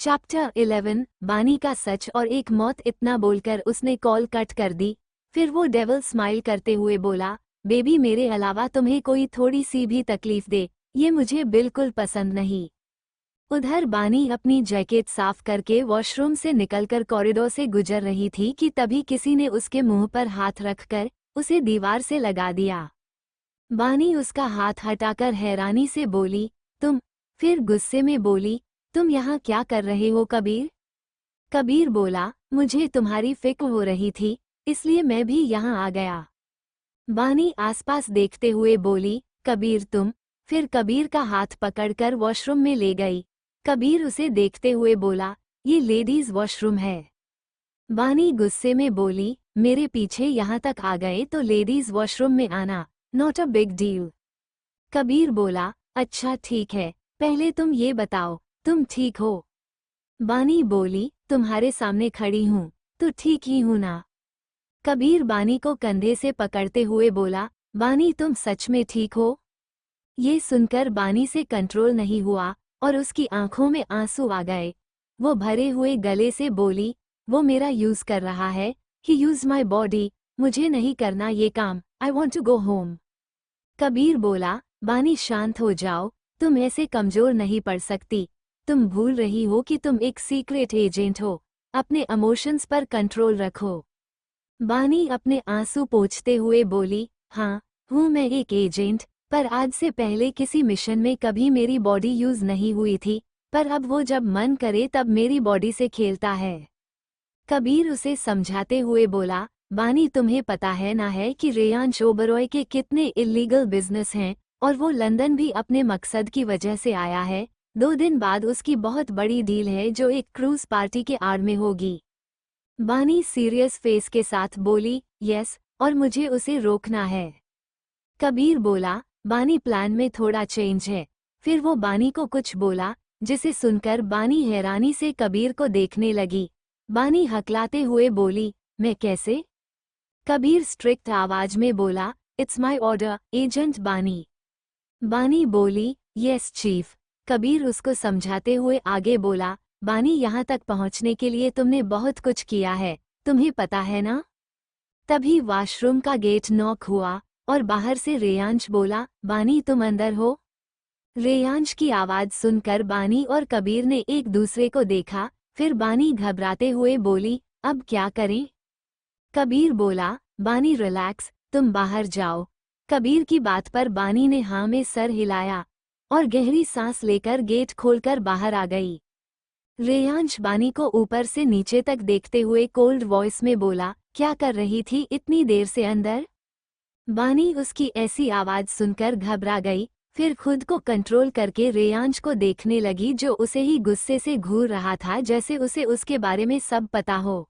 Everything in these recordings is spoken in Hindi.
चैप्टर 11 बानी का सच और एक मौत। इतना बोलकर उसने कॉल कट कर दी। फिर वो डेविल स्माइल करते हुए बोला, बेबी मेरे अलावा तुम्हें कोई थोड़ी सी भी तकलीफ दे, ये मुझे बिल्कुल पसंद नहीं। उधर बानी अपनी जैकेट साफ करके वॉशरूम से निकलकर कॉरिडोर से गुजर रही थी कि तभी किसी ने उसके मुंह पर हाथ रखकर उसे दीवार से लगा दिया। बानी उसका हाथ हटाकर हैरानी से बोली, तुम? फिर गुस्से में बोली, तुम यहाँ क्या कर रहे हो कबीर? कबीर बोला, मुझे तुम्हारी फिक्र हो रही थी, इसलिए मैं भी यहाँ आ गया। बानी आसपास देखते हुए बोली, कबीर तुम? फिर कबीर का हाथ पकड़कर वॉशरूम में ले गई। कबीर उसे देखते हुए बोला, ये लेडीज वॉशरूम है। बानी गुस्से में बोली, मेरे पीछे यहाँ तक आ गए तो लेडीज वॉशरूम में आना, not a big deal. Kabir बोला, अच्छा ठीक है, पहले तुम ये बताओ, तुम ठीक हो? बानी बोली, तुम्हारे सामने खड़ी हूँ, तो ठीक ही हूँ ना? कबीर बानी को कंधे से पकड़ते हुए बोला, बानी तुम सच में ठीक हो? ये सुनकर बानी से कंट्रोल नहीं हुआ और उसकी आंखों में आंसू आ गए। वो भरे हुए गले से बोली, वो मेरा यूज कर रहा है, ही यूज माई बॉडी, मुझे नहीं करना ये काम, I want to go home. Kabir बोला, बानी शांत हो जाओ, तुम ऐसे कमजोर नहीं पड़ सकती, तुम भूल रही हो कि तुम एक सीक्रेट एजेंट हो, अपने इमोशंस पर कंट्रोल रखो। बानी अपने आंसू पोंछते हुए बोली, हाँ हूँ मैं एक एजेंट, पर आज से पहले किसी मिशन में कभी मेरी बॉडी यूज नहीं हुई थी, पर अब वो जब मन करे तब मेरी बॉडी से खेलता है। कबीर उसे समझाते हुए बोला, बानी तुम्हें पता है ना है कि रेयांश ओबरॉय के कितने इल्लीगल बिजनेस हैं, और वो लंदन भी अपने मकसद की वजह से आया है। 2 दिन बाद उसकी बहुत बड़ी डील है जो एक क्रूज पार्टी के आड़ में होगी। बानी सीरियस फेस के साथ बोली, यस, और मुझे उसे रोकना है। कबीर बोला, बानी प्लान में थोड़ा चेंज है। फिर वो बानी को कुछ बोला, जिसे सुनकर बानी हैरानी से कबीर को देखने लगी। बानी हकलाते हुए बोली, मैं कैसे? कबीर स्ट्रिक्ट आवाज में बोला, इट्स माई ऑर्डर एजेंट बानी। बानी बोली, यस चीफ। कबीर उसको समझाते हुए आगे बोला, बानी यहाँ तक पहुँचने के लिए तुमने बहुत कुछ किया है, तुम्हें पता है ना? तभी वॉशरूम का गेट नॉक हुआ और बाहर से रेयांश बोला, बानी तुम अंदर हो? रेयांश की आवाज सुनकर बानी और कबीर ने एक दूसरे को देखा। फिर बानी घबराते हुए बोली, अब क्या करें? कबीर बोला, बानी रिलैक्स, तुम बाहर जाओ। कबीर की बात पर बानी ने हाँ में सर हिलाया और गहरी सांस लेकर गेट खोलकर बाहर आ गई। रेयांश बानी को ऊपर से नीचे तक देखते हुए कोल्ड वॉइस में बोला, क्या कर रही थी इतनी देर से अंदर? बानी उसकी ऐसी आवाज सुनकर घबरा गई, फिर खुद को कंट्रोल करके रेयांश को देखने लगी जो उसे ही गुस्से से घूर रहा था, जैसे उसे उसके बारे में सब पता हो।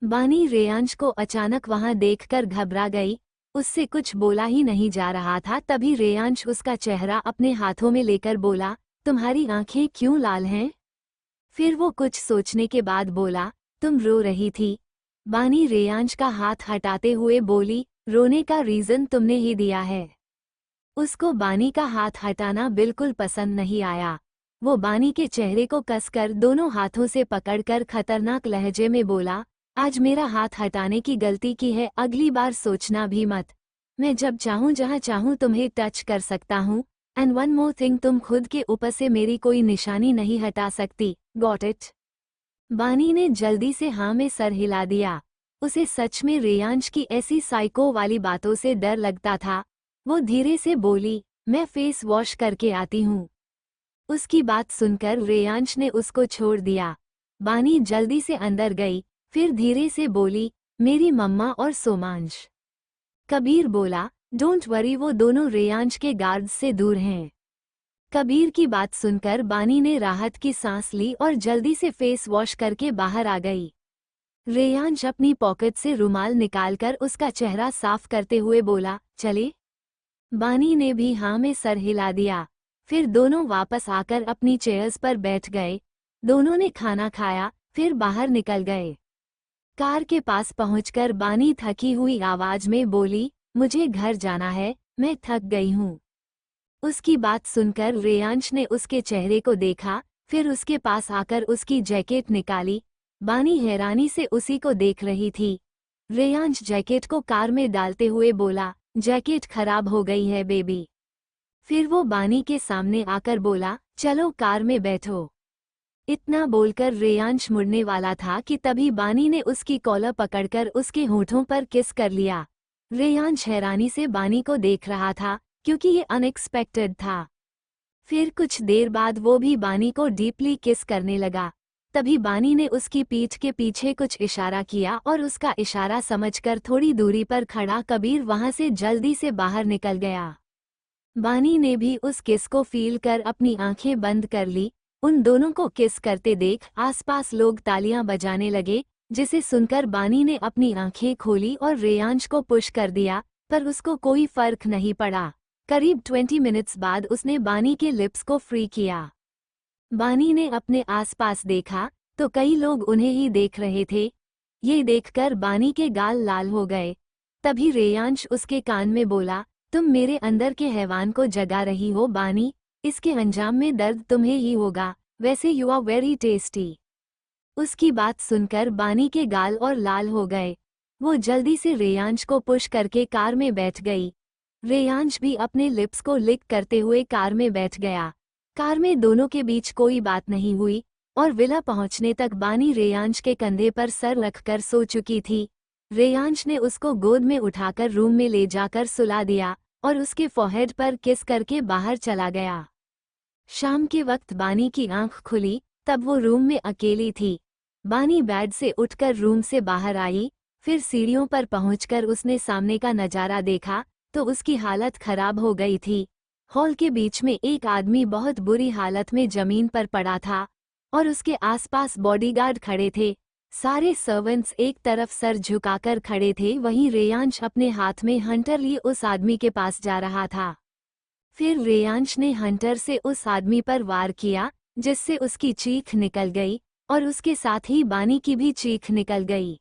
बानी रेयांश को अचानक वहां देखकर घबरा गई, उससे कुछ बोला ही नहीं जा रहा था। तभी रेयांश उसका चेहरा अपने हाथों में लेकर बोला, तुम्हारी आंखें क्यों लाल हैं? फिर वो कुछ सोचने के बाद बोला, तुम रो रही थी। बानी रेयांश का हाथ हटाते हुए बोली, रोने का रीजन तुमने ही दिया है। उसको बानी का हाथ हटाना बिल्कुल पसंद नहीं आया। वो बानी के चेहरे को कसकर दोनों हाथों से पकड़कर खतरनाक लहजे में बोला, आज मेरा हाथ हटाने की गलती की है, अगली बार सोचना भी मत। मैं जब चाहूँ जहाँ चाहूँ तुम्हें टच कर सकता हूँ। एंड वन मोर थिंग, तुम खुद के ऊपर से मेरी कोई निशानी नहीं हटा सकती, गॉट इट? बानी ने जल्दी से हाँ में सर हिला दिया। उसे सच में रेयांश की ऐसी साइको वाली बातों से डर लगता था। वो धीरे से बोली, मैं फेस वॉश करके आती हूँ। उसकी बात सुनकर रेयांश ने उसको छोड़ दिया। बानी जल्दी से अंदर गई, फिर धीरे से बोली, मेरी मम्मा और सोमांश। कबीर बोला, डोंट वरी, वो दोनों रेयांश के गार्ड्स से दूर हैं। कबीर की बात सुनकर बानी ने राहत की सांस ली और जल्दी से फेस वॉश करके बाहर आ गई। रेयांश अपनी पॉकेट से रुमाल निकालकर उसका चेहरा साफ करते हुए बोला, चले? बानी ने भी हाँ में सर हिला दिया। फिर दोनों वापस आकर अपनी चेयर्स पर बैठ गए। दोनों ने खाना खाया, फिर बाहर निकल गए। कार के पास पहुंचकर बानी थकी हुई आवाज में बोली, मुझे घर जाना है, मैं थक गई हूँ। उसकी बात सुनकर रेयांश ने उसके चेहरे को देखा, फिर उसके पास आकर उसकी जैकेट निकाली। बानी हैरानी से उसी को देख रही थी। रेयांश जैकेट को कार में डालते हुए बोला, जैकेट खराब हो गई है बेबी। फिर वो बानी के सामने आकर बोला, चलो कार में बैठो। इतना बोलकर रेयांश मुड़ने वाला था कि तभी बानी ने उसकी कॉलर पकड़कर उसके होठों पर किस कर लिया। रेयांश हैरानी से बानी को देख रहा था, क्योंकि ये अनएक्सपेक्टेड था। फिर कुछ देर बाद वो भी बानी को डीपली किस करने लगा। तभी बानी ने उसकी पीठ के पीछे कुछ इशारा किया और उसका इशारा समझकर थोड़ी दूरी पर खड़ा कबीर वहां से जल्दी से बाहर निकल गया। बानी ने भी उस किस को फील कर अपनी आंखें बंद कर ली। उन दोनों को किस करते देख आसपास लोग तालियां बजाने लगे, जिसे सुनकर बानी ने अपनी आंखें खोली और रेयांश को पुश कर दिया, पर उसको कोई फर्क नहीं पड़ा। करीब 20 मिनट्स बाद उसने बानी के लिप्स को फ्री किया। बानी ने अपने आसपास देखा तो कई लोग उन्हें ही देख रहे थे। ये देखकर बानी के गाल लाल हो गए। तभी रेयांश उसके कान में बोला, तुम मेरे अंदर के हैवान को जगा रही हो बानी, इसके अंजाम में दर्द तुम्हें ही होगा, वैसे यू आर वेरी टेस्टी। उसकी बात सुनकर बानी के गाल और लाल हो गए। वो जल्दी से रेयांश को पुश करके कार में बैठ गई। रेयांश भी अपने लिप्स को लिक करते हुए कार में बैठ गया। कार में दोनों के बीच कोई बात नहीं हुई और विला पहुंचने तक बानी रेयांश के कंधे पर सर रखकर सो चुकी थी। रेयांश ने उसको गोद में उठाकर रूम में ले जाकर सुला दिया और उसके फोरहेड पर किस करके बाहर चला गया। शाम के वक्त बानी की आंख खुली, तब वो रूम में अकेली थी। बानी बेड से उठकर रूम से बाहर आई, फिर सीढ़ियों पर पहुंचकर उसने सामने का नजारा देखा तो उसकी हालत खराब हो गई थी। हॉल के बीच में एक आदमी बहुत बुरी हालत में जमीन पर पड़ा था और उसके आसपास बॉडीगार्ड खड़े थे। सारे सर्वेंट्स एक तरफ सर झुकाकर खड़े थे, वहीं रेयांश अपने हाथ में हंटर लिए उस आदमी के पास जा रहा था। फिर रेयांश ने हंटर से उस आदमी पर वार किया, जिससे उसकी चीख निकल गई और उसके साथ ही बानी की भी चीख निकल गई।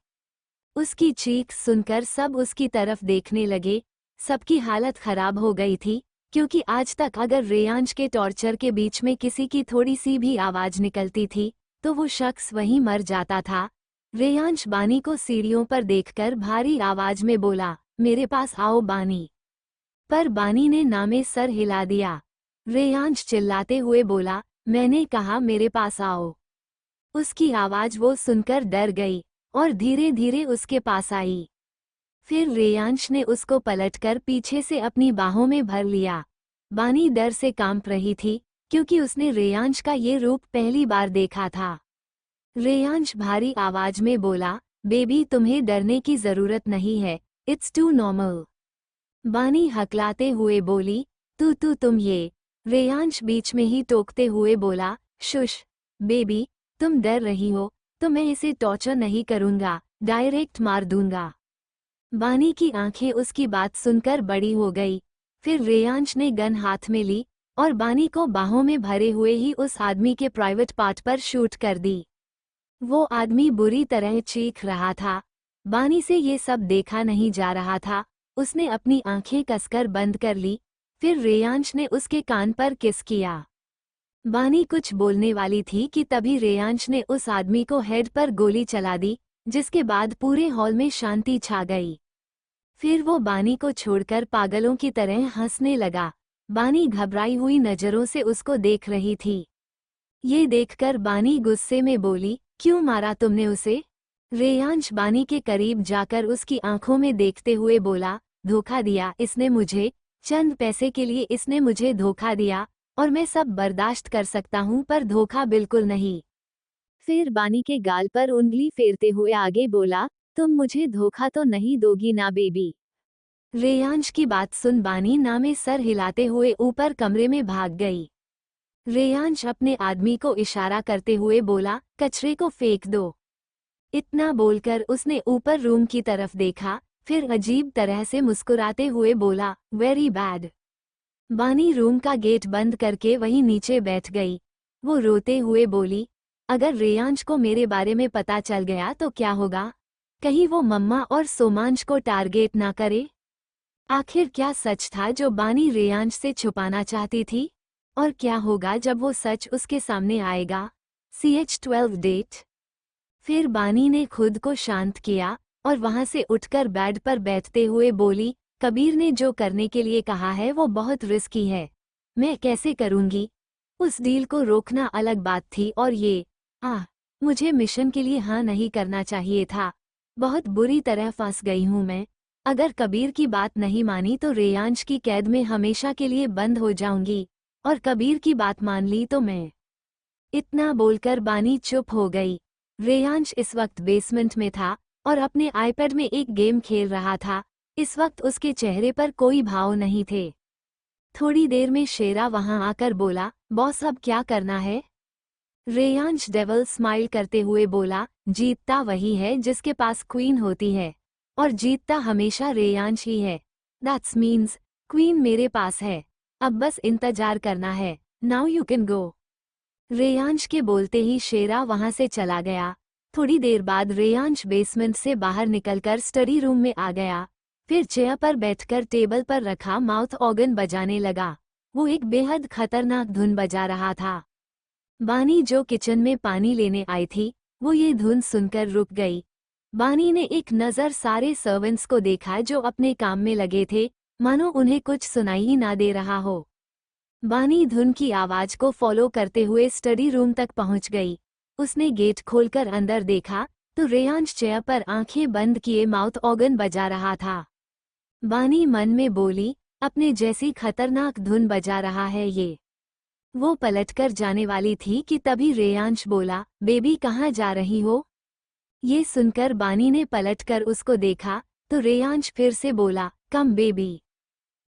उसकी चीख सुनकर सब उसकी तरफ देखने लगे। सबकी हालत खराब हो गई थी, क्योंकि आज तक अगर रेयांश के टॉर्चर के बीच में किसी की थोड़ी सी भी आवाज निकलती थी तो वो शख्स वहीं मर जाता था। रेयांश बानी को सीढ़ियों पर देखकर भारी आवाज में बोला, मेरे पास आओ बानी। पर बानी ने नामे सर हिला दिया। रेयांश चिल्लाते हुए बोला, मैंने कहा मेरे पास आओ। उसकी आवाज वो सुनकर डर गई और धीरे धीरे उसके पास आई। फिर रेयांश ने उसको पलटकर पीछे से अपनी बाहों में भर लिया। बानी डर से कांप रही थी, क्योंकि उसने रेयांश का ये रूप पहली बार देखा था। रेयांश भारी आवाज में बोला, बेबी तुम्हें डरने की जरूरत नहीं है, इट्स टू नॉर्मल। बानी हकलाते हुए बोली, तुम ये। रेयांश बीच में ही टोकते हुए बोला, शुश बेबी, तुम डर रही हो तो मैं इसे टॉर्चर नहीं करूंगा, डायरेक्ट मार दूंगा। बानी की आंखें उसकी बात सुनकर बड़ी हो गई। फिर रेयांश ने गन हाथ में ली और बानी को बाहों में भरे हुए ही उस आदमी के प्राइवेट पार्ट पर शूट कर दी। वो आदमी बुरी तरह चीख रहा था। बानी से ये सब देखा नहीं जा रहा था। उसने अपनी आंखें कसकर बंद कर ली। फिर रेयांश ने उसके कान पर किस किया। बानी कुछ बोलने वाली थी कि तभी रेयांश ने उस आदमी को हेड पर गोली चला दी, जिसके बाद पूरे हॉल में शांति छा गई। फिर वो बानी को छोड़कर पागलों की तरह हंसने लगा। बानी घबराई हुई नजरों से उसको देख रही थी। ये देखकर बानी गुस्से में बोली, क्यों मारा तुमने उसे? रेयांश बानी के करीब जाकर उसकी आंखों में देखते हुए बोला, धोखा दिया इसने मुझे, चंद पैसे के लिए इसने मुझे धोखा दिया और मैं सब बर्दाश्त कर सकता हूँ, पर धोखा बिल्कुल नहीं। फिर बानी के गाल पर उंगली फेरते हुए आगे बोला, तुम मुझे धोखा तो नहीं दोगी ना बेबी? रेयांश की बात सुन बानी नामे सर हिलाते हुए ऊपर कमरे में भाग गई। रेयांश अपने आदमी को इशारा करते हुए बोला, कचरे को फेंक दो। इतना बोलकर उसने ऊपर रूम की तरफ देखा, फिर अजीब तरह से मुस्कुराते हुए बोला, वेरी बैड। बानी रूम का गेट बंद करके वहीं नीचे बैठ गई। वो रोते हुए बोली, अगर रेयांश को मेरे बारे में पता चल गया तो क्या होगा? कहीं वो मम्मा और सोमांश को टारगेट ना करे? आखिर क्या सच था जो बानी रेयांश से छुपाना चाहती थी? और क्या होगा जब वो सच उसके सामने आएगा? CH12 date. फिर बानी ने खुद को शांत किया और वहां से उठकर बेड पर बैठते हुए बोली, कबीर ने जो करने के लिए कहा है वो बहुत रिस्की है। मैं कैसे करूंगी? उस डील को रोकना अलग बात थी और ये मुझे मिशन के लिए हाँ नहीं करना चाहिए था। बहुत बुरी तरह फंस गई हूं मैं। अगर कबीर की बात नहीं मानी तो रेयांश की कैद में हमेशा के लिए बंद हो जाऊंगी, और कबीर की बात मान ली तो मैं। इतना बोलकर बानी चुप हो गई। रेयांश इस वक्त बेसमेंट में था और अपने आईपैड में एक गेम खेल रहा था। इस वक्त उसके चेहरे पर कोई भाव नहीं थे। थोड़ी देर में शेरा वहां आकर बोला, बॉस अब क्या करना है? रेयांश डेविल स्माइल करते हुए बोला, जीतता वही है जिसके पास क्वीन होती है, और जीतता हमेशा रेयांश ही है। दैट्स मीन्स क्वीन मेरे पास है। अब बस इंतजार करना है। Now you can go. Reyansh के बोलते ही शेरा वहां से चला गया। थोड़ी देर बाद रेयांश बेसमेंट से बाहर निकलकर स्टडी रूम में आ गया। फिर चेयर पर बैठकर टेबल पर रखा माउथ ऑर्गन बजाने लगा। वो एक बेहद खतरनाक धुन बजा रहा था। बानी जो किचन में पानी लेने आई थी, वो ये धुन सुनकर रुक गई। बानी ने एक नज़र सारे सर्वेंट्स को देखा जो अपने काम में लगे थे, मानो उन्हें कुछ सुनाई ही ना दे रहा हो। बानी धुन की आवाज को फॉलो करते हुए स्टडी रूम तक पहुंच गई। उसने गेट खोलकर अंदर देखा तो रेयांश चेयर पर आंखें बंद किए माउथ ऑर्गन बजा रहा था। बानी मन में बोली, अपने जैसी खतरनाक धुन बजा रहा है ये। वो पलटकर जाने वाली थी कि तभी रेयांश बोला, बेबी कहाँ जा रही हो? ये सुनकर बानी ने पलटकर उसको देखा तो रेयांश फिर से बोला, कम बेबी।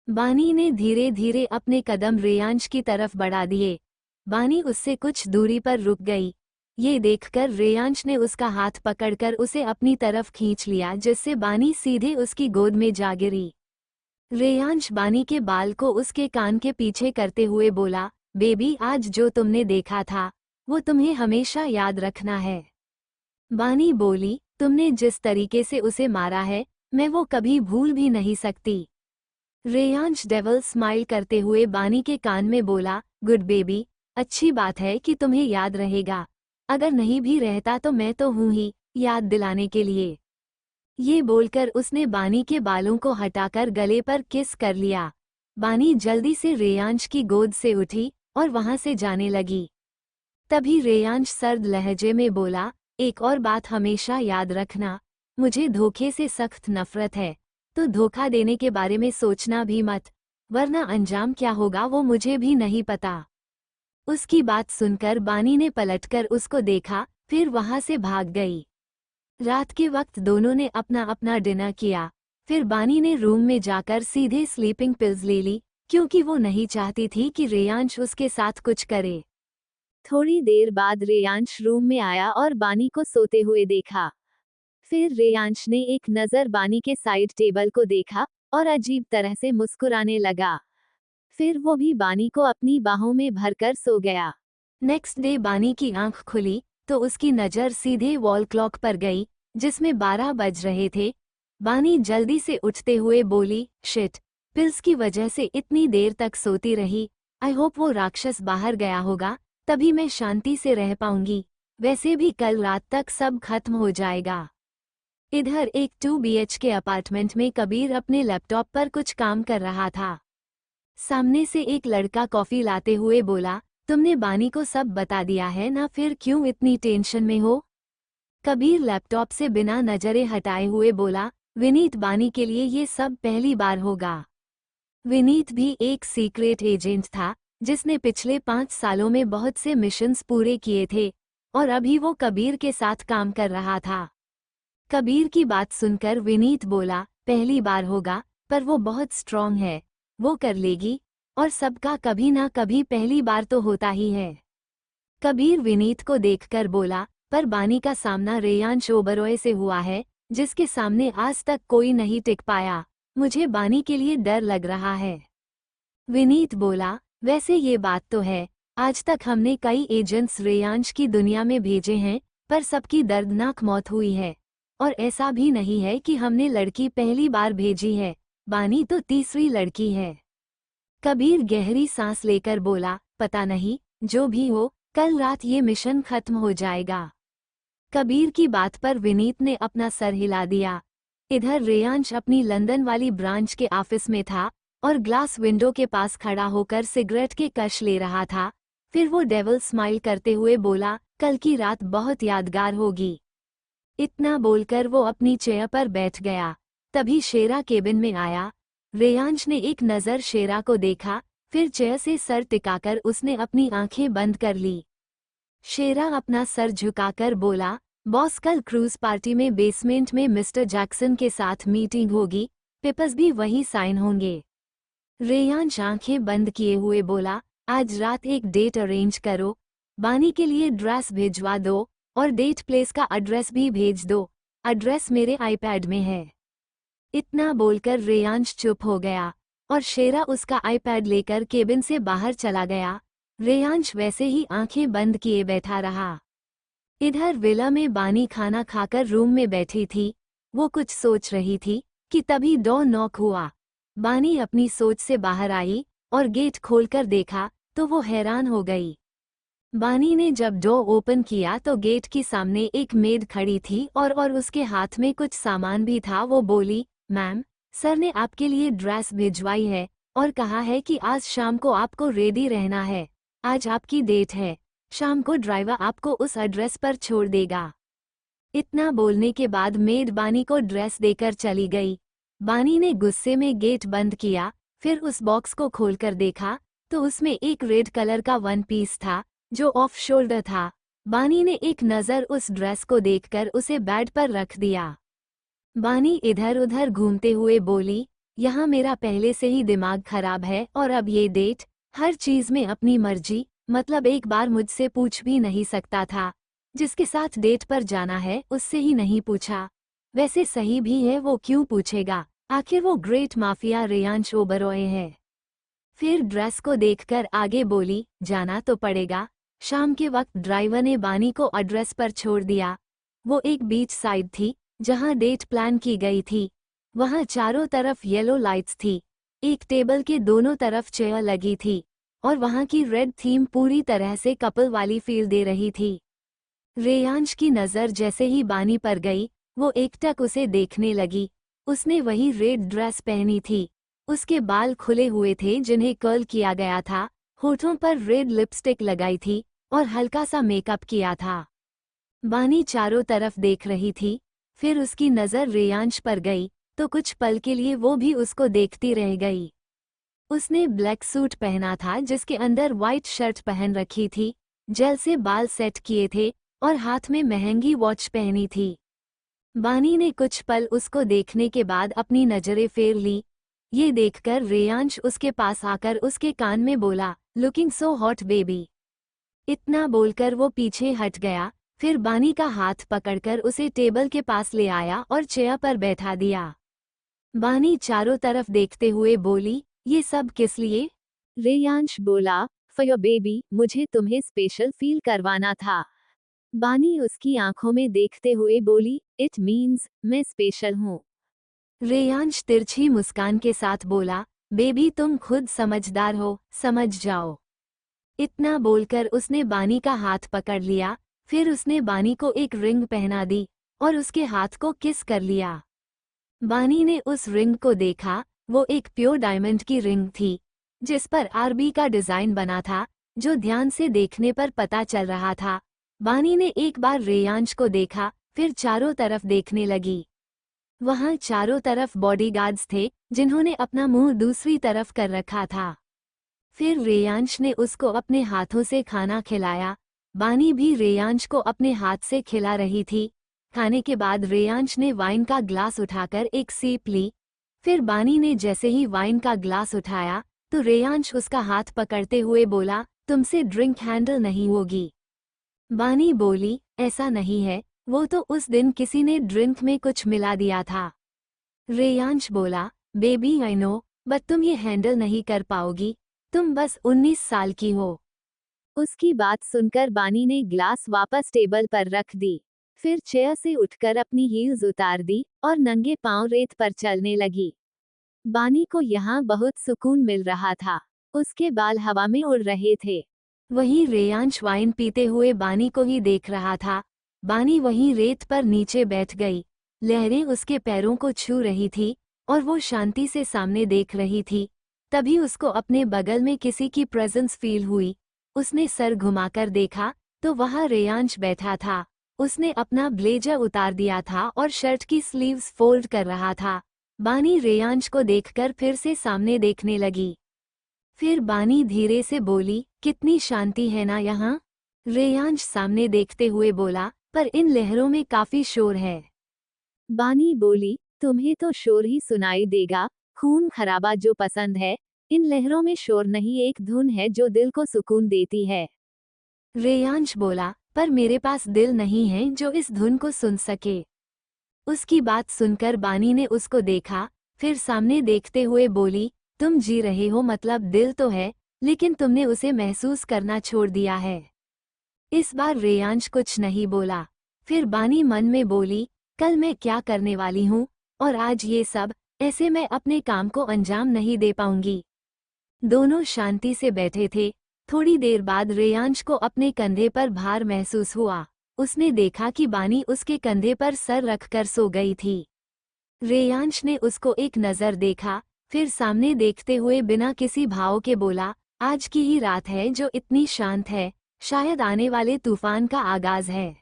बानी ने धीरे धीरे अपने कदम रेयांश की तरफ बढ़ा दिए। बानी उससे कुछ दूरी पर रुक गई। ये देखकर रेयांश ने उसका हाथ पकड़कर उसे अपनी तरफ खींच लिया, जिससे बानी सीधे उसकी गोद में जा गिरी। रेयांश बानी के बाल को उसके कान के पीछे करते हुए बोला, बेबी आज जो तुमने देखा था वो तुम्हें हमेशा याद रखना है। बानी बोली, तुमने जिस तरीके से उसे मारा है मैं वो कभी भूल भी नहीं सकती। रेयांश डेविल स्माइल करते हुए बानी के कान में बोला, गुड बेबी, अच्छी बात है कि तुम्हें याद रहेगा। अगर नहीं भी रहता तो मैं तो हूं ही याद दिलाने के लिए। ये बोलकर उसने बानी के बालों को हटाकर गले पर किस कर लिया। बानी जल्दी से रेयांश की गोद से उठी और वहां से जाने लगी। तभी रेयांश सर्द लहजे में बोला, एक और बात हमेशा याद रखना, मुझे धोखे से सख्त नफरत है, तो धोखा देने के बारे में सोचना भी मत, वरना अंजाम क्या होगा वो मुझे भी नहीं पता। उसकी बात सुनकर बानी ने पलटकर उसको देखा, फिर वहां से भाग गई। रात के वक्त दोनों ने अपना अपना डिनर किया। फिर बानी ने रूम में जाकर सीधे स्लीपिंग पिल्स ले ली, क्योंकि वो नहीं चाहती थी कि रेयांश उसके साथ कुछ करे। थोड़ी देर बाद रेयांश रूम में आया और बानी को सोते हुए देखा। फिर रेयांश ने एक नज़र बानी के साइड टेबल को देखा और अजीब तरह से मुस्कुराने लगा। फिर वो भी बानी को अपनी बाहों में भरकर सो गया। नेक्स्ट डे बानी की आंख खुली तो उसकी नज़र सीधे वॉल क्लॉक पर गई, जिसमें 12 बज रहे थे। बानी जल्दी से उठते हुए बोली, शिट, पिल्स की वजह से इतनी देर तक सोती रही। आई होप वो राक्षस बाहर गया होगा, तभी मैं शांति से रह पाऊंगी। वैसे भी कल रात तक सब खत्म हो जाएगा। इधर एक 2 BHK अपार्टमेंट में कबीर अपने लैपटॉप पर कुछ काम कर रहा था। सामने से एक लड़का कॉफी लाते हुए बोला, तुमने बानी को सब बता दिया है ना, फिर क्यों इतनी टेंशन में हो? कबीर लैपटॉप से बिना नजरें हटाए हुए बोला, विनीत बानी के लिए ये सब पहली बार होगा। विनीत भी एक सीक्रेट एजेंट था जिसने पिछले 5 सालों में बहुत से मिशंस पूरे किए थे, और अभी वो कबीर के साथ काम कर रहा था। कबीर की बात सुनकर विनीत बोला, पहली बार होगा, पर वो बहुत स्ट्रॉन्ग है, वो कर लेगी, और सबका कभी ना कभी पहली बार तो होता ही है। कबीर विनीत को देखकर बोला, पर बानी का सामना रेयांश ओबरॉय से हुआ है, जिसके सामने आज तक कोई नहीं टिक पाया। मुझे बानी के लिए डर लग रहा है। विनीत बोला, वैसे ये बात तो है, आज तक हमने कई एजेंट्स रेयांश की दुनिया में भेजे हैं, पर सबकी दर्दनाक मौत हुई है। और ऐसा भी नहीं है कि हमने लड़की पहली बार भेजी है, बानी तो तीसरी लड़की है। कबीर गहरी सांस लेकर बोला, पता नहीं, जो भी हो, कल रात ये मिशन खत्म हो जाएगा। कबीर की बात पर विनीत ने अपना सर हिला दिया। इधर रेयांश अपनी लंदन वाली ब्रांच के ऑफिस में था और ग्लास विंडो के पास खड़ा होकर सिगरेट के कश ले रहा था। फिर वो डेविल स्माइल करते हुए बोला, कल की रात बहुत यादगार होगी। इतना बोलकर वो अपनी चेयर पर बैठ गया। तभी शेरा केबिन में आया। रेयांश ने एक नज़र शेरा को देखा, फिर चेयर से सर टिकाकर उसने अपनी आंखें बंद कर ली। शेरा अपना सर झुकाकर बोला, बॉस कल क्रूज पार्टी में बेसमेंट में मिस्टर जैक्सन के साथ मीटिंग होगी, पेपर्स भी वहीं साइन होंगे। रेयांश आंखें बंद किए हुए बोला, आज रात एक डेट अरेंज करो, बानी के लिए ड्रेस भिजवा दो और डेट प्लेस का एड्रेस भी भेज दो। एड्रेस मेरे आईपैड में है। इतना बोलकर रेयांश चुप हो गया और शेरा उसका आईपैड लेकर केबिन से बाहर चला गया। रेयांश वैसे ही आंखें बंद किए बैठा रहा। इधर विला में बानी खाना खाकर रूम में बैठी थी। वो कुछ सोच रही थी कि तभी डोर नॉक हुआ। बानी अपनी सोच से बाहर आई और गेट खोलकर देखा तो वो हैरान हो गई। बानी ने जब डोर ओपन किया तो गेट के सामने एक मेड खड़ी थी और उसके हाथ में कुछ सामान भी था। वो बोली, मैम, सर ने आपके लिए ड्रेस भिजवाई है और कहा है कि आज शाम को आपको रेडी रहना है। आज आपकी डेट है। शाम को ड्राइवर आपको उस एड्रेस पर छोड़ देगा। इतना बोलने के बाद मेड बानी को ड्रेस देकर चली गई। बानी ने गुस्से में गेट बंद किया, फिर उस बॉक्स को खोलकर देखा तो उसमें एक रेड कलर का वन पीस था जो ऑफ शोल्डर था। बानी ने एक नज़र उस ड्रेस को देखकर उसे बेड पर रख दिया। बानी इधर उधर घूमते हुए बोली, यहाँ मेरा पहले से ही दिमाग खराब है और अब ये डेट, हर चीज में अपनी मर्जी, मतलब एक बार मुझसे पूछ भी नहीं सकता था। जिसके साथ डेट पर जाना है उससे ही नहीं पूछा। वैसे सही भी है, वो क्यों पूछेगा, आखिर वो ग्रेट माफिया रेयांश ओबरॉय है। फिर ड्रेस को देखकर आगे बोली, जाना तो पड़ेगा। शाम के वक्त ड्राइवर ने बानी को एड्रेस पर छोड़ दिया। वो एक बीच साइड थी जहां डेट प्लान की गई थी। वहां चारों तरफ येलो लाइट्स थी। एक टेबल के दोनों तरफ चेयर लगी थी और वहां की रेड थीम पूरी तरह से कपल वाली फील दे रही थी। रेयांश की नज़र जैसे ही बानी पर गई, वो एकटक उसे देखने लगी। उसने वही रेड ड्रेस पहनी थी। उसके बाल खुले हुए थे जिन्हें कर्ल किया गया था, होठों पर रेड लिपस्टिक लगाई थी और हल्का सा मेकअप किया था। बानी चारों तरफ देख रही थी, फिर उसकी नज़र रेयांश पर गई तो कुछ पल के लिए वो भी उसको देखती रह गई। उसने ब्लैक सूट पहना था जिसके अंदर वाइट शर्ट पहन रखी थी, जेल से बाल सेट किए थे और हाथ में महंगी वॉच पहनी थी। बानी ने कुछ पल उसको देखने के बाद अपनी नजरें फेर ली। ये देखकर रेयांश उसके पास आकर उसके कान में बोला, लुकिंग सो हॉट बेबी। इतना बोलकर वो पीछे हट गया, फिर बानी का हाथ पकड़कर उसे टेबल के पास ले आया और चेयर पर बैठा दिया। बानी चारों तरफ देखते हुए बोली, ये सब किस लिए? रेयांश बोला, फॉर योर बेबी, मुझे तुम्हें स्पेशल फील करवाना था। बानी उसकी आंखों में देखते हुए बोली, इट मीन्स मैं स्पेशल हूँ। रेयांश तिरछी मुस्कान के साथ बोला, बेबी तुम खुद समझदार हो, समझ जाओ। इतना बोलकर उसने बानी का हाथ पकड़ लिया, फिर उसने बानी को एक रिंग पहना दी और उसके हाथ को किस कर लिया। बानी ने उस रिंग को देखा, वो एक प्योर डायमंड की रिंग थी जिस पर आरबी का डिजाइन बना था, जो ध्यान से देखने पर पता चल रहा था। बानी ने एक बार रेयांश को देखा, फिर चारों तरफ देखने लगी। वहां चारों तरफ बॉडीगार्ड्स थे जिन्होंने अपना मुंह दूसरी तरफ कर रखा था। फिर रेयांश ने उसको अपने हाथों से खाना खिलाया। बानी भी रेयांश को अपने हाथ से खिला रही थी। खाने के बाद रेयांश ने वाइन का ग्लास उठाकर एक सीप ली। फिर बानी ने जैसे ही वाइन का ग्लास उठाया तो रेयांश उसका हाथ पकड़ते हुए बोला, तुमसे ड्रिंक हैंडल नहीं होगी। बानी बोली, ऐसा नहीं है, वो तो उस दिन किसी ने ड्रिंक में कुछ मिला दिया था। रेयांश बोला, बेबी आई नो, बट तुम ये हैंडल नहीं कर पाओगी, तुम बस 19 साल की हो। उसकी बात सुनकर बानी ने ग्लास वापस टेबल पर रख दी। फिर चेयर से उठकर अपनी हील्स उतार दी और नंगे पांव रेत पर चलने लगी। बानी को यहाँ बहुत सुकून मिल रहा था। उसके बाल हवा में उड़ रहे थे। वहीं रेयांश वाइन पीते हुए बानी को ही देख रहा था। बानी वहीं रेत पर नीचे बैठ गई। लहरें उसके पैरों को छू रही थी और वो शांति से सामने देख रही थी। तभी उसको अपने बगल में किसी की प्रेजेंस फील हुई। उसने सर घुमाकर देखा तो वहाँ रेयांश बैठा था। उसने अपना ब्लेजर उतार दिया था और शर्ट की स्लीव्स फोल्ड कर रहा था। बानी रेयांश को देखकर फिर से सामने देखने लगी। फिर बानी धीरे से बोली, कितनी शांति है ना यहाँ। रेयांश सामने देखते हुए बोला, पर इन लहरों में काफी शोर है। बानी बोली, तुम्हें तो शोर ही सुनाई देगा, खून खराबा जो पसंद है। इन लहरों में शोर नहीं, एक धुन है जो दिल को सुकून देती है। रेयांश बोला, पर मेरे पास दिल नहीं है जो इस धुन को सुन सके। उसकी बात सुनकर बानी ने उसको देखा, फिर सामने देखते हुए बोली, तुम जी रहे हो मतलब दिल तो है, लेकिन तुमने उसे महसूस करना छोड़ दिया है। इस बार रेयांश कुछ नहीं बोला। फिर बानी मन में बोली, कल मैं क्या करने वाली हूँ, और आज ये सब, ऐसे मैं अपने काम को अंजाम नहीं दे पाऊंगी। दोनों शांति से बैठे थे। थोड़ी देर बाद रेयांश को अपने कंधे पर भार महसूस हुआ। उसने देखा कि बानी उसके कंधे पर सर रखकर सो गई थी। रेयांश ने उसको एक नज़र देखा, फिर सामने देखते हुए बिना किसी भाव के बोला, आज की ही रात है जो इतनी शांत है, शायद आने वाले तूफान का आगाज है।